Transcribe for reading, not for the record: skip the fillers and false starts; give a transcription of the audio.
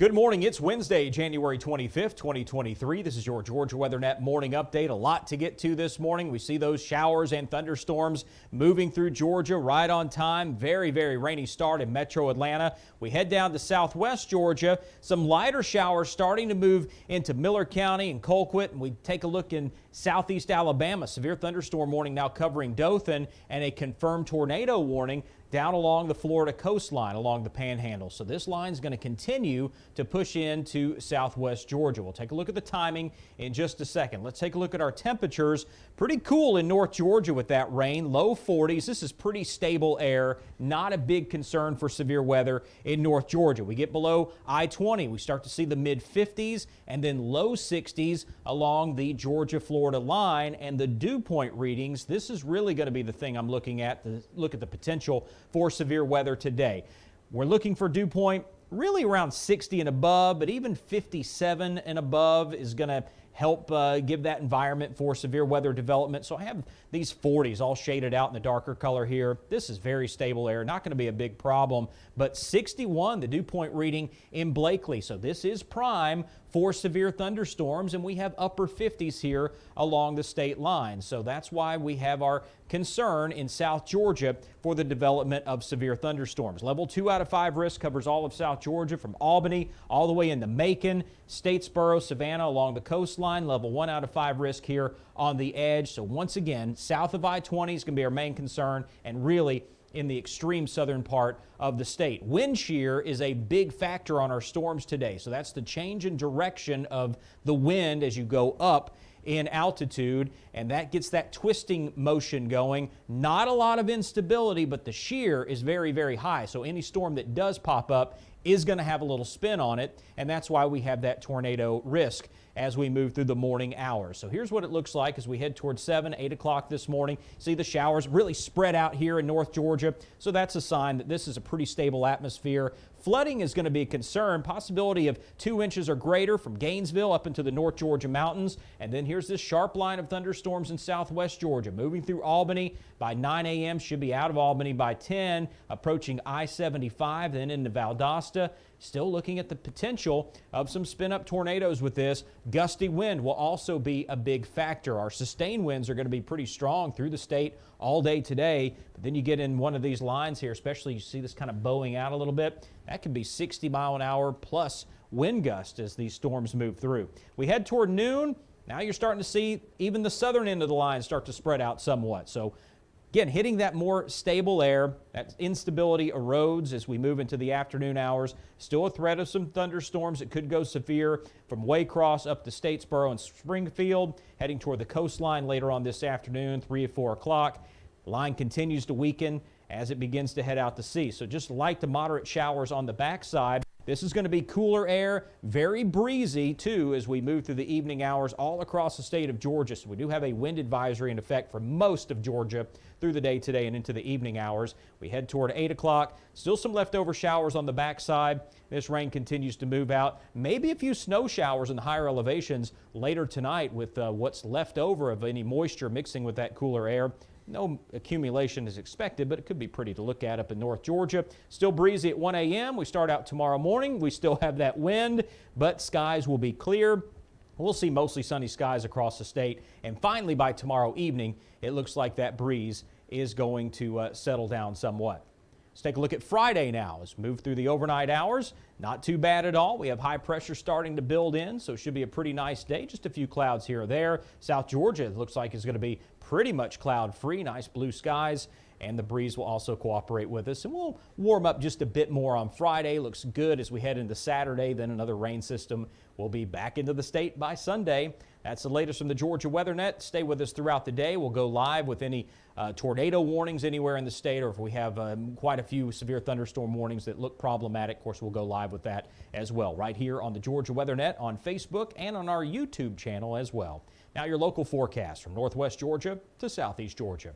Good morning. It's Wednesday, January 25th, 2023. This is your Georgia WeatherNet morning update. A lot to get to this morning. We see those showers and thunderstorms moving through Georgia right on time. Very rainy start in metro Atlanta. We head down to southwest Georgia. Some lighter showers starting to move into Miller County and Colquitt. And we take a look in southeast Alabama. Severe thunderstorm warning now covering Dothan and a confirmed tornado warning down along the Florida coastline, along the Panhandle. So this line is going to continue to push into southwest Georgia. We'll take a look at the timing in just a second. Let's take a look at our temperatures. Pretty cool in North Georgia with that rain, low 40s. This is pretty stable air, not a big concern for severe weather in North Georgia. We get below I-20, we start to see the mid 50s and then low 60s along the Georgia-Florida line. And the dew point readings, this is really going to be the thing I'm looking at to look at the potential for severe weather today. We're looking for dew point really around 60 and above, but even 57 and above is going to help give that environment for severe weather development. So I have these 40s all shaded out in the darker color here. This is very stable air, not going to be a big problem, but 61, the dew point reading in Blakely. So this is prime for severe thunderstorms, and we have upper 50s here along the state line. So that's why we have our concern in South Georgia for the development of severe thunderstorms. Level 2 out of 5 risk covers all of South Georgia from Albany all the way into Macon, Statesboro, Savannah along the coastline. Level 1 out of 5 risk here on the edge. So once again, south of I-20 is going to be our main concern, and really in the extreme southern part of the state. Wind shear is a big factor on our storms today. So that's the change in direction of the wind as you go up in altitude, and that gets that twisting motion going. Not a lot of instability, but the shear is very high. So any storm that does pop up is going to have a little spin on it, and that's why we have that tornado risk as we move through the morning hours. So here's what it looks like as we head towards 7, 8 o'clock this morning. See the showers really spread out here in North Georgia. So that's a sign that this is a pretty stable atmosphere. Flooding is going to be a concern. Possibility of 2 inches or greater from Gainesville up into the North Georgia mountains. And then here's this sharp line of thunderstorms in southwest Georgia. Moving through Albany by 9 a.m. Should be out of Albany by 10. Approaching I-75, then into Valdosta. Still looking at the potential of some spin-up tornadoes with this. Gusty wind will also be a big factor. Our sustained winds are going to be pretty strong through the state all day today. But then you get in one of these lines here, especially you see this kind of bowing out a little bit. That could be 60 mile an hour plus wind gust as these storms move through. We head toward noon. Now you're starting to see even the southern end of the line start to spread out somewhat. So again, hitting that more stable air, that instability erodes as we move into the afternoon hours. Still a threat of some thunderstorms that could go severe from Waycross up to Statesboro and Springfield, heading toward the coastline later on this afternoon, 3 or 4 o'clock. The line continues to weaken as it begins to head out to sea. So just light to moderate showers on the backside. This is going to be cooler air, very breezy too as we move through the evening hours all across the state of Georgia. So we do have a wind advisory in effect for most of Georgia through the day today and into the evening hours. We head toward 8 o'clock. Still some leftover showers on the backside. This rain continues to move out. Maybe a few snow showers in the higher elevations later tonight with what's left over of any moisture mixing with that cooler air. No accumulation is expected, but it could be pretty to look at up in North Georgia. Still breezy at 1 a.m. We start out tomorrow morning. We still have that wind, but skies will be clear. We'll see mostly sunny skies across the state. And finally, by tomorrow evening, it looks like that breeze is going to settle down somewhat. Let's take a look at Friday now. Let's move through the overnight hours. Not too bad at all. We have high pressure starting to build in, so it should be a pretty nice day. Just a few clouds here or there. South Georgia, it looks like, is going to be pretty much cloud-free. Nice blue skies, and the breeze will also cooperate with us. And we'll warm up just a bit more on Friday. Looks good as we head into Saturday. Then another rain system will be back into the state by Sunday. That's the latest from the Georgia WeatherNet. Stay with us throughout the day. We'll go live with any tornado warnings anywhere in the state, or if we have quite a few severe thunderstorm warnings that look problematic, of course, we'll go live with that as well, right here on the Georgia WeatherNet on Facebook and on our YouTube channel as well. Now your local forecast from Northwest Georgia to Southeast Georgia.